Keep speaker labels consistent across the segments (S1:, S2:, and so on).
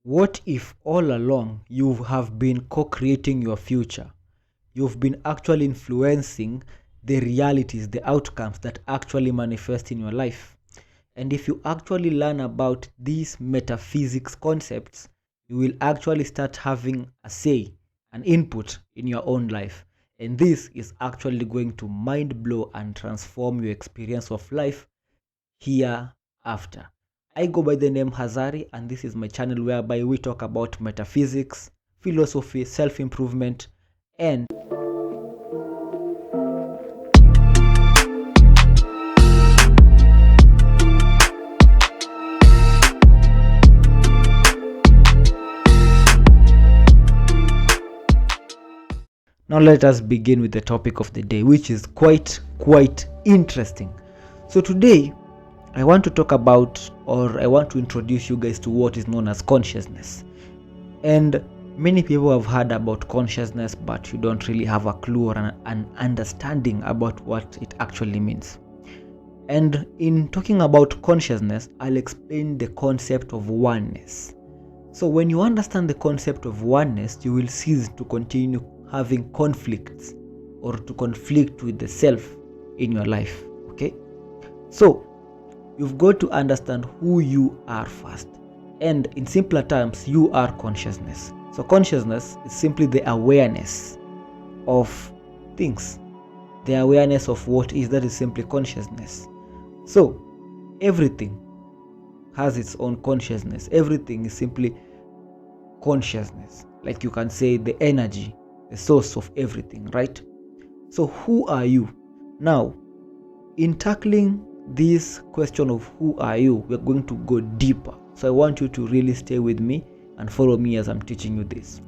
S1: What if all along you have been co-creating your future? You've been actually influencing the realities, the outcomes that actually manifest in your life. And if you actually learn about these metaphysics concepts, you will actually start having a say, an input in your own life. And this is actually going to mind blow and transform your experience of life hereafter. I go by the name Hazary, and this is my channel whereby we talk about metaphysics, philosophy, self-improvement, and now let us begin with the topic of the day, which is quite interesting. So today I want to talk about, or I want to introduce you guys to what is known as consciousness. And many people have heard about consciousness, but you don't really have a clue or an understanding about what it actually means. And in talking about consciousness, I'll explain the concept of oneness. So when you understand the concept of oneness, you will cease to continue having conflicts or to conflict with the self in your life. Okay, so you've got to understand who you are first, and in simpler terms, you are consciousness. So consciousness is simply the awareness of things, the awareness of what is. That is simply consciousness. So everything has its own consciousness. Everything is simply consciousness, like you can say the energy, the source of everything, right? So who are you? Now, in tackling this question of who are you, we're going to go deeper. So I want you to really stay with me and follow me as I'm teaching you this.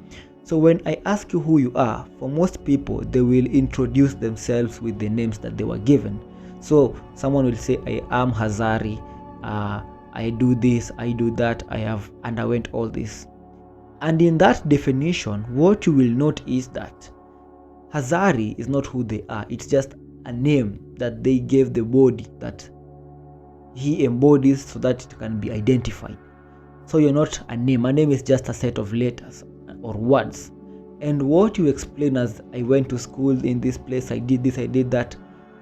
S1: So when I ask you who you are, for most people, they will introduce themselves with the names that they were given. So someone will say, I am Hazary, I do this, I do that, I have underwent all this. And in that definition, what you will note is that Hazary is not who they are. It's just a name that they gave the body that he embodies so that it can be identified. So you're not a name. A name is just a set of letters or words. And what you explain as I went to school in this place, I did this, I did that,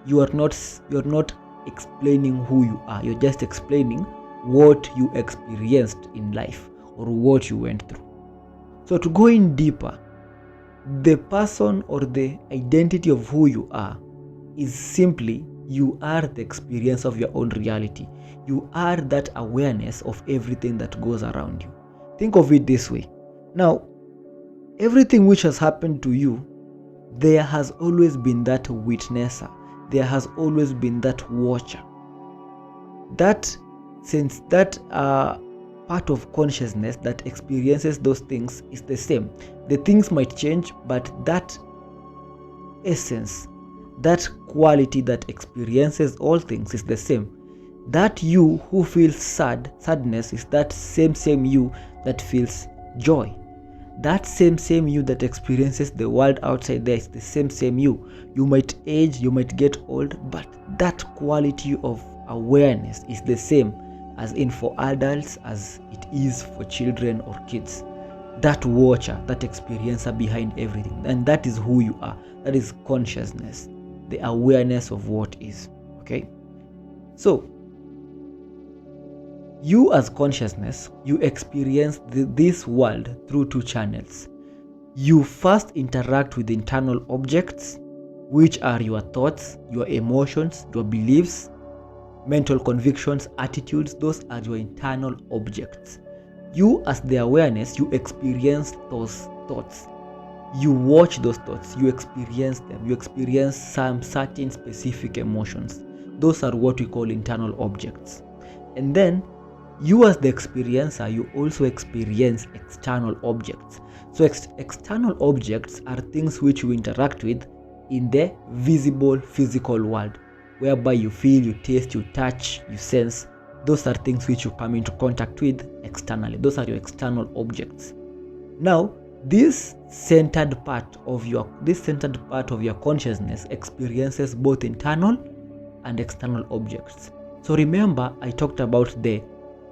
S1: you're not explaining who you are. You're just explaining what you experienced in life or what you went through. So to go in deeper, the person or the identity of who you are is simply you are the experience of your own reality. You are that awareness of everything that goes around you. Think of it this way. Now, everything which has happened to you, there has always been that witnesser. There has always been that watcher. That since that part of consciousness that experiences those things is the same. The things might change, but that essence, that quality that experiences all things is the same. That you who feels sadness is that same you that feels joy. That same you that experiences the world outside there is the same you. You might age, you might get old, but that quality of awareness is the same as in for adults as it is for children or kids. That watcher, that experiencer behind everything, and that is who you are. That is consciousness, the awareness of what is. Okay, so you as consciousness, you experience this world through two channels. You first interact with internal objects, which are your thoughts, your emotions, your beliefs, mental convictions, attitudes. Those are your internal objects. You as the awareness, you experience those thoughts. You watch those thoughts, you experience them, you experience some certain specific emotions. Those are what we call internal objects. And then you as the experiencer, you also experience external objects. So external objects are things which you interact with in the visible physical world, whereby you feel, you taste, you touch, you sense. Those are things which you come into contact with externally. Those are your external objects. Now, this centered part of your consciousness experiences both internal and external objects. So remember, I talked about the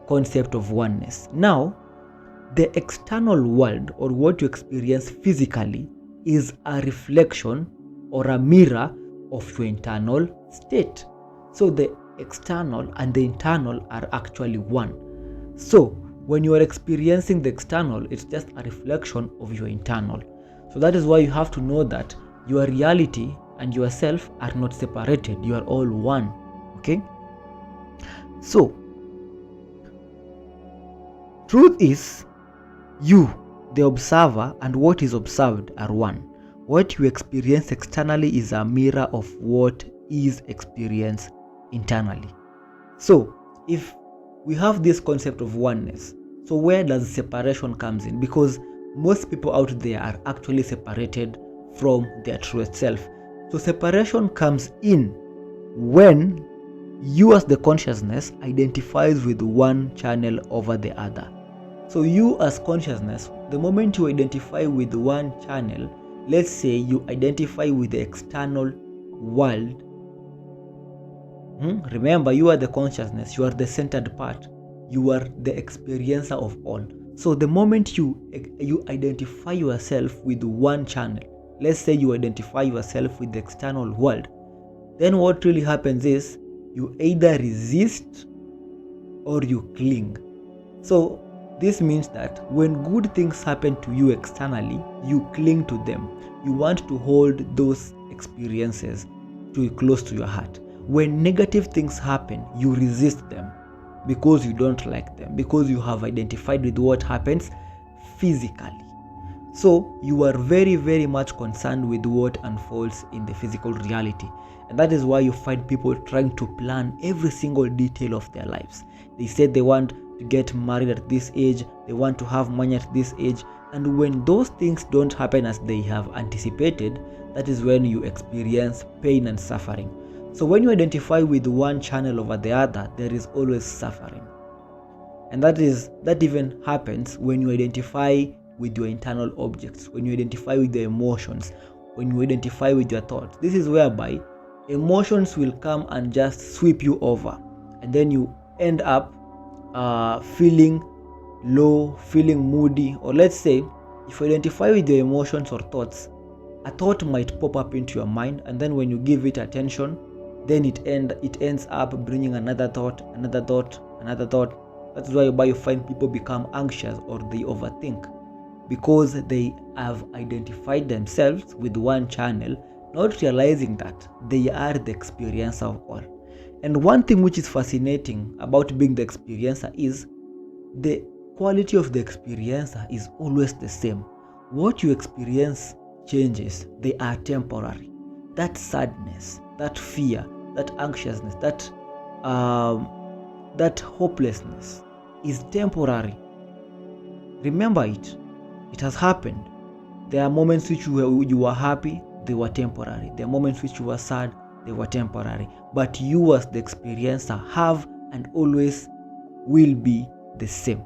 S1: concept of oneness. Now, the external world, or what you experience physically, is a reflection or a mirror of your internal state. So the external and the internal are actually one. So when you are experiencing the external, it's just a reflection of your internal. So that is why you have to know that your reality and yourself are not separated. You are all one. Okay? So truth is, you, the observer, and what is observed are one. What you experience externally is a mirror of what is experienced internally. So if we have this concept of oneness, so where does separation comes in? Because most people out there are actually separated from their truest self. So separation comes in when you as the consciousness identifies with one channel over the other. So you as consciousness, the moment you identify with one channel, let's say you identify with the external world, remember, you are the consciousness, you are the centered part, you are the experiencer of all. So the moment you identify yourself with one channel, let's say you identify yourself with the external world, then what really happens is you either resist or you cling. So this means that when good things happen to you externally, you cling to them. You want to hold those experiences close to your heart. When negative things happen, you resist them because you don't like them, because you have identified with what happens physically. So you are very, very much concerned with what unfolds in the physical reality. And that is why you find people trying to plan every single detail of their lives. They said they want to get married at this age, they want to have money at this age, and when those things don't happen as they have anticipated, that is when you experience pain and suffering. So when you identify with one channel over the other, there is always suffering. And that even happens when you identify with your internal objects, when you identify with your emotions, when you identify with your thoughts. This is whereby emotions will come and just sweep you over, and then you end up feeling low, feeling moody. Or let's say, if you identify with your emotions or thoughts, a thought might pop up into your mind, and then when you give it attention, then it ends up bringing another thought. That's why you find people become anxious or they overthink, because they have identified themselves with one channel, not realizing that they are the experiencer of all. And one thing which is fascinating about being the experiencer is the quality of the experiencer is always the same. What you experience changes, they are temporary. That sadness, that fear, that anxiousness, that hopelessness is temporary. Remember it. It has happened. There are moments which you were happy, they were temporary. There are moments which you were sad, they were temporary. But you as the experiencer have and always will be the same.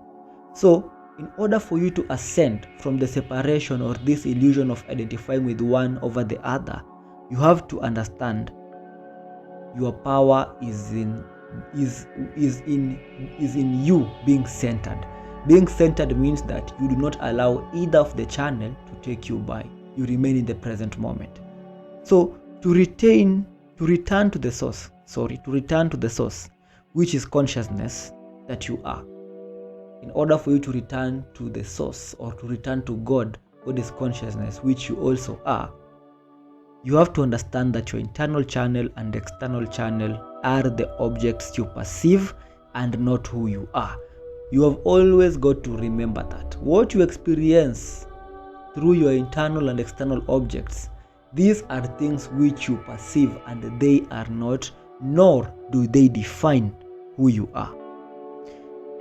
S1: So in order for you to ascend from the separation or this illusion of identifying with one over the other, you have to understand your power is in you being centered. Being centered means that you do not allow either of the channel to take you by. You remain in the present moment. So to return to the source, which is consciousness that you are. In order for you to return to the source, or to return to God, what is consciousness, which you also are, you have to understand that your internal channel and external channel are the objects you perceive and not who you are. You have always got to remember that what you experience through your internal and external objects, these are things which you perceive, and they are not, nor do they define who you are.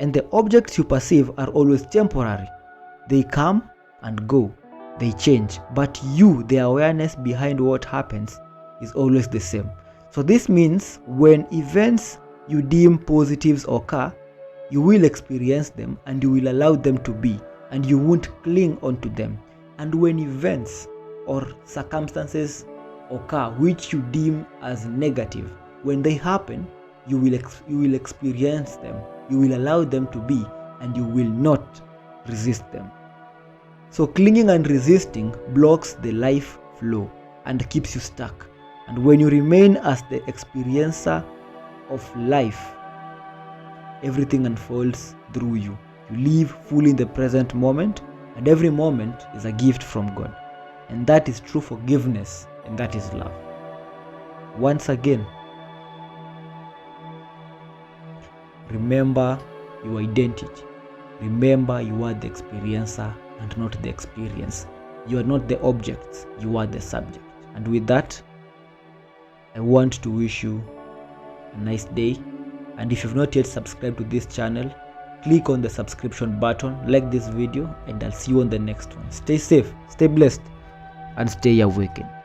S1: And the objects you perceive are always temporary. They come and go, they change, but you, the awareness behind what happens, is always the same. So this means when events you deem positives occur, you will experience them and you will allow them to be, and you won't cling onto them. And when events or circumstances occur which you deem as negative, when they happen, you will experience them, you will allow them to be, and you will not resist them. So clinging and resisting blocks the life flow and keeps you stuck. And when you remain as the experiencer of life, everything unfolds through you. You live fully in the present moment, and every moment is a gift from God. And that is true forgiveness, and that is love. Once again, remember your identity. Remember you are the experiencer and not the experience. You are not the objects, you are the subject. And with that, I want to wish you a nice day. And if you've not yet subscribed to this channel, click on the subscription button, like this video, and I'll see you on the next one. Stay safe, stay blessed, and stay awakened.